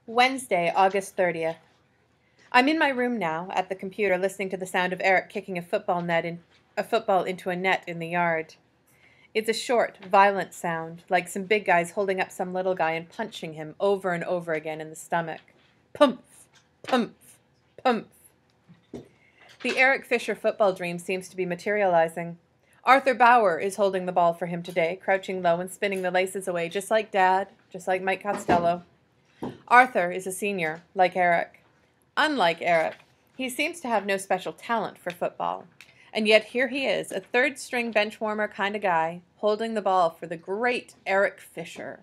Wednesday, August 30th. I'm in my room now, at the computer, listening to the sound of Eric kicking a football into a net in the yard. It's a short, violent sound, like some big guys holding up some little guy and punching him over and over again in the stomach. Pumph, pumph, pumph. The Eric Fisher football dream seems to be materializing. Arthur Bauer is holding the ball for him today, crouching low and spinning the laces away, just like Dad, just like Mike Costello. Arthur is a senior, like Eric. Unlike Eric, he seems to have no special talent for football. And yet here he is, a third-string bench warmer kind of guy, holding the ball for the great Eric Fisher.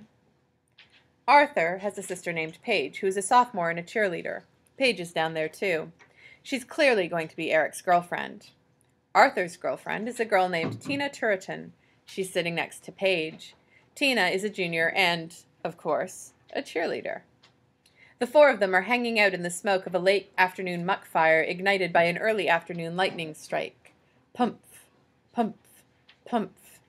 Arthur has a sister named Paige, who is a sophomore and a cheerleader. Paige is down there, too. She's clearly going to be Eric's girlfriend. Arthur's girlfriend is a girl named Tina Turretin. She's sitting next to Paige. Tina is a junior and, of course, a cheerleader. The four of them are hanging out in the smoke of a late afternoon muck fire ignited by an early afternoon lightning strike. Pumph, pumph, pumph.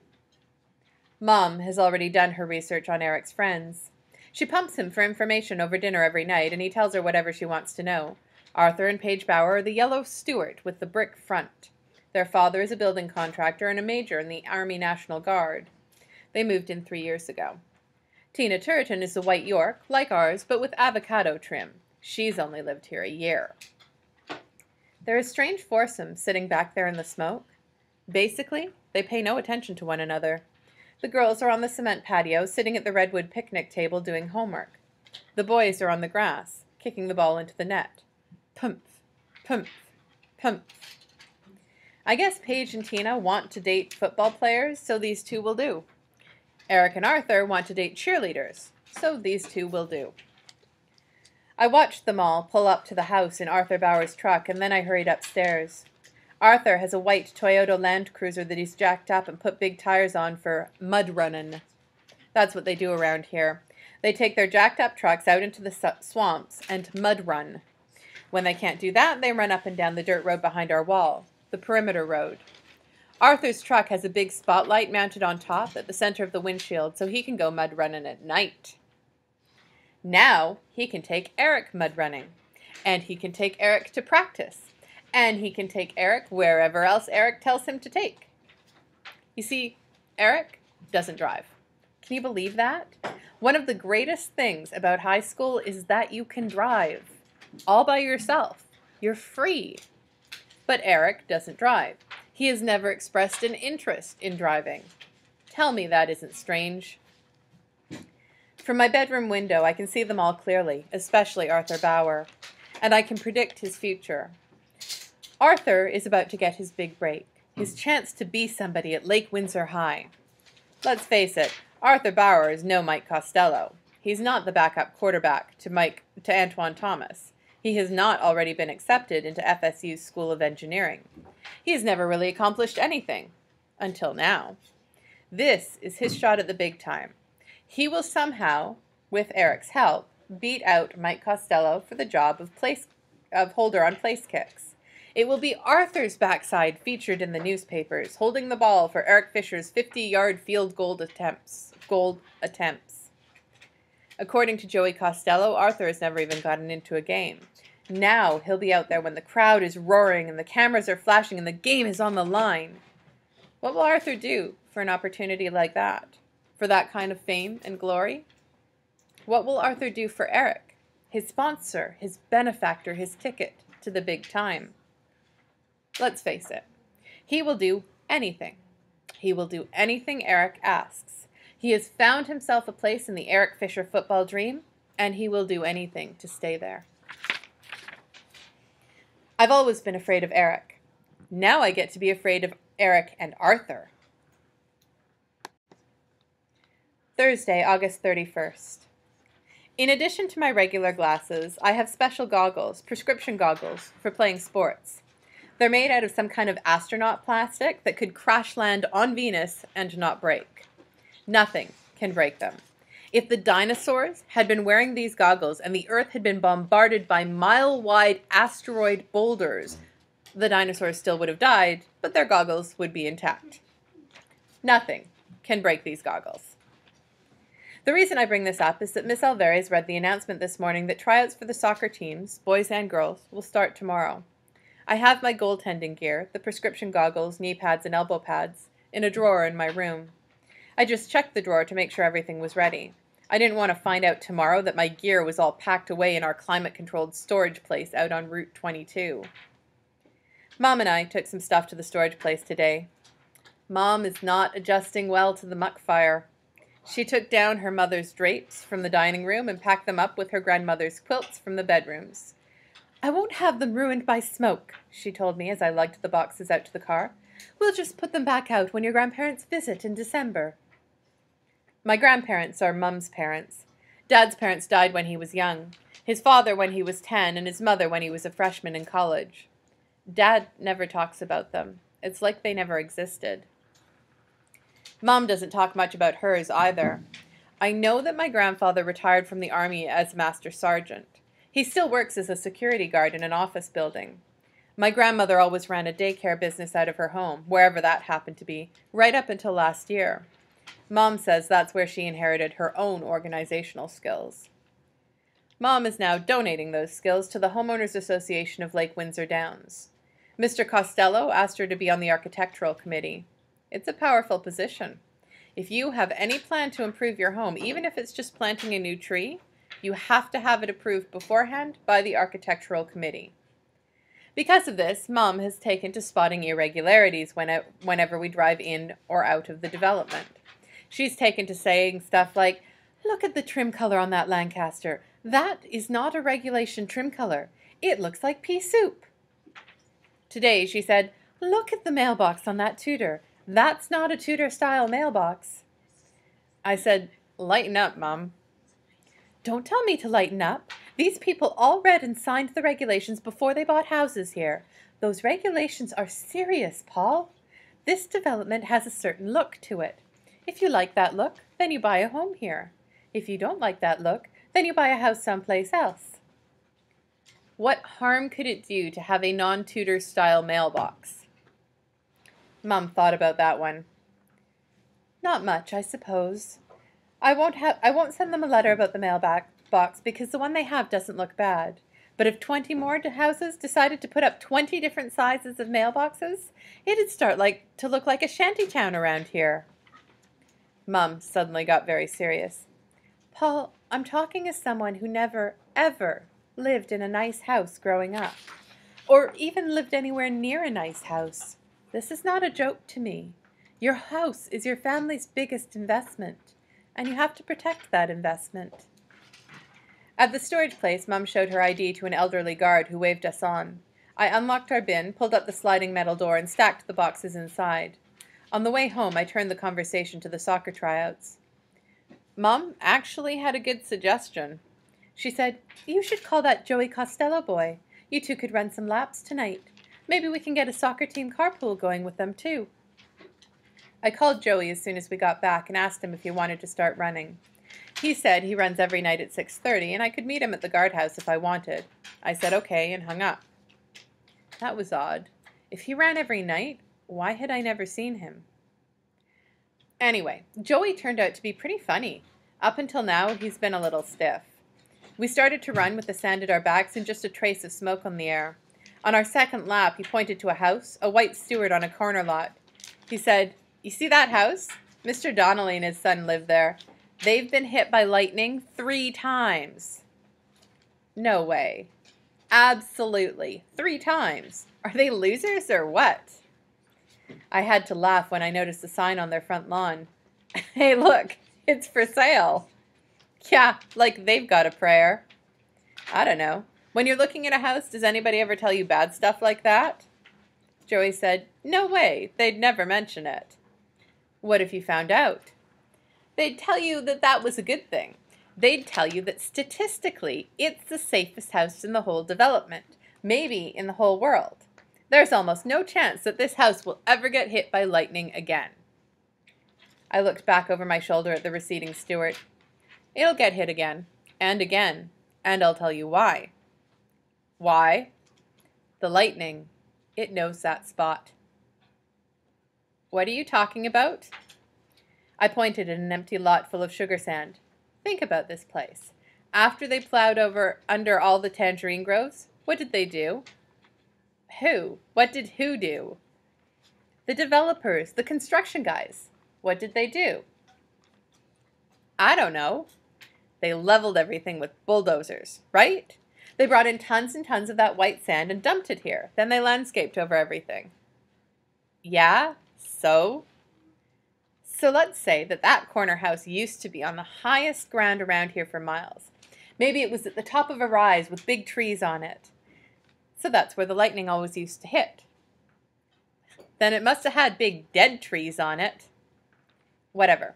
Mom has already done her research on Eric's friends. She pumps him for information over dinner every night, and he tells her whatever she wants to know. Arthur and Paige Bauer are the yellow Stuart with the brick front. Their father is a building contractor and a major in the Army National Guard. They moved in 3 years ago. Tina Turretin is a white York, like ours, but with avocado trim. She's only lived here a year. They're a strange foursome sitting back there in the smoke. Basically, they pay no attention to one another. The girls are on the cement patio, sitting at the redwood picnic table doing homework. The boys are on the grass, kicking the ball into the net. Pumph, pumph, pumph. I guess Paige and Tina want to date football players, so these two will do. Eric and Arthur want to date cheerleaders, so these two will do. I watched them all pull up to the house in Arthur Bauer's truck, and then I hurried upstairs. Arthur has a white Toyota Land Cruiser that he's jacked up and put big tires on for mud running. That's what they do around here. They take their jacked up trucks out into the swamps and mud run. When they can't do that, they run up and down the dirt road behind our wall, the perimeter road. Arthur's truck has a big spotlight mounted on top at the center of the windshield so he can go mud running at night. Now he can take Eric mud running, and he can take Eric to practice, and he can take Eric wherever else Eric tells him to take. You see, Eric doesn't drive. Can you believe that? One of the greatest things about high school is that you can drive all by yourself. You're free. But Eric doesn't drive. He has never expressed an interest in driving. Tell me that isn't strange. From my bedroom window, I can see them all clearly, especially Arthur Bauer, and I can predict his future. Arthur is about to get his big break, his chance to be somebody at Lake Windsor High. Let's face it, Arthur Bauer is no Mike Costello. He's not the backup quarterback to Antoine Thomas. He has not already been accepted into FSU's School of Engineering. He has never really accomplished anything. Until now. This is his shot at the big time. He will somehow, with Eric's help, beat out Mike Costello for the job of holder on place kicks. It will be Arthur's backside featured in the newspapers, holding the ball for Eric Fisher's 50-yard field goal attempts. According to Joey Costello, Arthur has never even gotten into a game. Now he'll be out there when the crowd is roaring and the cameras are flashing and the game is on the line. What will Arthur do for an opportunity like that? For that kind of fame and glory? What will Arthur do for Eric, his sponsor, his benefactor, his ticket to the big time? Let's face it, he will do anything. He will do anything Eric asks. He has found himself a place in the Eric Fisher football dream, and he will do anything to stay there. I've always been afraid of Eric. Now I get to be afraid of Eric and Arthur. Thursday, August 31st. In addition to my regular glasses, I have special goggles, prescription goggles, for playing sports. They're made out of some kind of astronaut plastic that could crash land on Venus and not break. Nothing can break them. If the dinosaurs had been wearing these goggles and the Earth had been bombarded by mile-wide asteroid boulders, the dinosaurs still would have died, but their goggles would be intact. Nothing can break these goggles. The reason I bring this up is that Miss Alvarez read the announcement this morning that tryouts for the soccer teams, boys and girls, will start tomorrow. I have my goaltending gear, the prescription goggles, knee pads, and elbow pads, in a drawer in my room. I just checked the drawer to make sure everything was ready. I didn't want to find out tomorrow that my gear was all packed away in our climate-controlled storage place out on Route 22. Mom and I took some stuff to the storage place today. Mom is not adjusting well to the muck fire. She took down her mother's drapes from the dining room and packed them up with her grandmother's quilts from the bedrooms. "I won't have them ruined by smoke," she told me as I lugged the boxes out to the car. "We'll just put them back out when your grandparents visit in December." My grandparents are Mum's parents. Dad's parents died when he was young, his father when he was 10, and his mother when he was a freshman in college. Dad never talks about them. It's like they never existed. Mom doesn't talk much about hers either. I know that my grandfather retired from the army as master sergeant. He still works as a security guard in an office building. My grandmother always ran a daycare business out of her home, wherever that happened to be, right up until last year. Mom says that's where she inherited her own organizational skills. Mom is now donating those skills to the Homeowners Association of Lake Windsor Downs. Mr. Costello asked her to be on the architectural committee. It's a powerful position. If you have any plan to improve your home, even if it's just planting a new tree, you have to have it approved beforehand by the architectural committee. Because of this, Mom has taken to spotting irregularities whenever we drive in or out of the development. She's taken to saying stuff like, "Look at the trim color on that Lancaster. That is not a regulation trim color. It looks like pea soup." Today she said, "Look at the mailbox on that Tudor. That's not a Tudor-style mailbox." I said, "Lighten up, Mom." "Don't tell me to lighten up. These people all read and signed the regulations before they bought houses here. Those regulations are serious, Paul. This development has a certain look to it. If you like that look, then you buy a home here. If you don't like that look, then you buy a house someplace else." What harm could it do to have a non-Tudor style mailbox? Mom thought about that one. "Not much, I suppose. I won't send them a letter about the mailbox because the one they have doesn't look bad. But if 20 more houses decided to put up 20 different sizes of mailboxes, it'd start to look like a shantytown around here." Mom suddenly got very serious. "Paul, I'm talking as someone who never, ever lived in a nice house growing up, or even lived anywhere near a nice house. This is not a joke to me. Your house is your family's biggest investment, and you have to protect that investment." At the storage place, Mum showed her ID to an elderly guard who waved us on. I unlocked our bin, pulled up the sliding metal door, and stacked the boxes inside. On the way home, I turned the conversation to the soccer tryouts. Mum actually had a good suggestion. She said, "You should call that Joey Costello boy. You two could run some laps tonight. Maybe we can get a soccer team carpool going with them, too." I called Joey as soon as we got back and asked him if he wanted to start running. He said he runs every night at 6:30 and I could meet him at the guardhouse if I wanted. I said okay and hung up. That was odd. If he ran every night, why had I never seen him? Anyway, Joey turned out to be pretty funny. Up until now, he's been a little stiff. We started to run with the sand at our backs and just a trace of smoke on the air. On our second lap, he pointed to a house, a white Stewart on a corner lot. He said, "You see that house? Mr. Donnelly and his son live there. They've been hit by lightning 3 times. No way. Absolutely. 3 times. Are they losers or what? I had to laugh when I noticed the sign on their front lawn. Hey, look, it's for sale. Yeah, like they've got a prayer. I don't know. When you're looking at a house, does anybody ever tell you bad stuff like that? Joey said, no way, they'd never mention it. What if you found out? They'd tell you that that was a good thing. They'd tell you that statistically, it's the safest house in the whole development, maybe in the whole world. There's almost no chance that this house will ever get hit by lightning again. I looked back over my shoulder at the receding Stewart. It'll get hit again, and I'll tell you why. Why? The lightning. It knows that spot. What are you talking about? I pointed at an empty lot full of sugar sand. Think about this place. After they plowed under all the tangerine groves, what did they do? Who? What did who do? The developers, the construction guys. What did they do? I don't know. They leveled everything with bulldozers, right? They brought in tons and tons of that white sand and dumped it here. Then they landscaped over everything. Yeah, so? So let's say that that corner house used to be on the highest ground around here for miles. Maybe it was at the top of a rise with big trees on it. So that's where the lightning always used to hit. Then it must have had big dead trees on it. Whatever.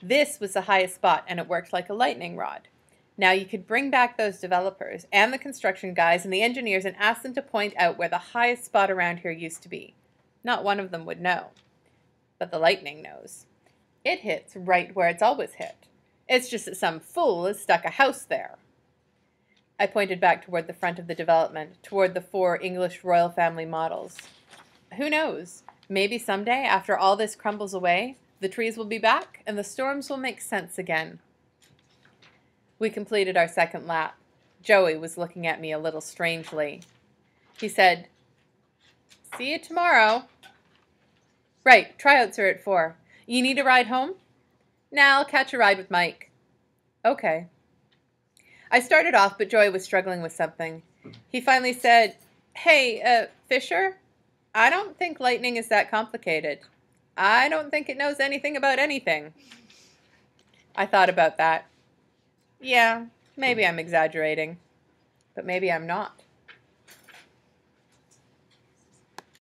This was the highest spot, and it worked like a lightning rod. Now you could bring back those developers and the construction guys and the engineers and ask them to point out where the highest spot around here used to be. Not one of them would know. But the lightning knows. It hits right where it's always hit. It's just that some fool has stuck a house there. I pointed back toward the front of the development, toward the 4 English royal family models. Who knows? Maybe someday, after all this crumbles away, the trees will be back and the storms will make sense again. We completed our second lap. Joey was looking at me a little strangely. He said, "See you tomorrow." "Right, tryouts are at 4. You need a ride home?" "Nah, I'll catch a ride with Mike." "Okay." I started off, but Joey was struggling with something. He finally said, "Hey, Fisher, I don't think lightning is that complicated. I don't think it knows anything about anything." I thought about that. Yeah, maybe I'm exaggerating, but maybe I'm not.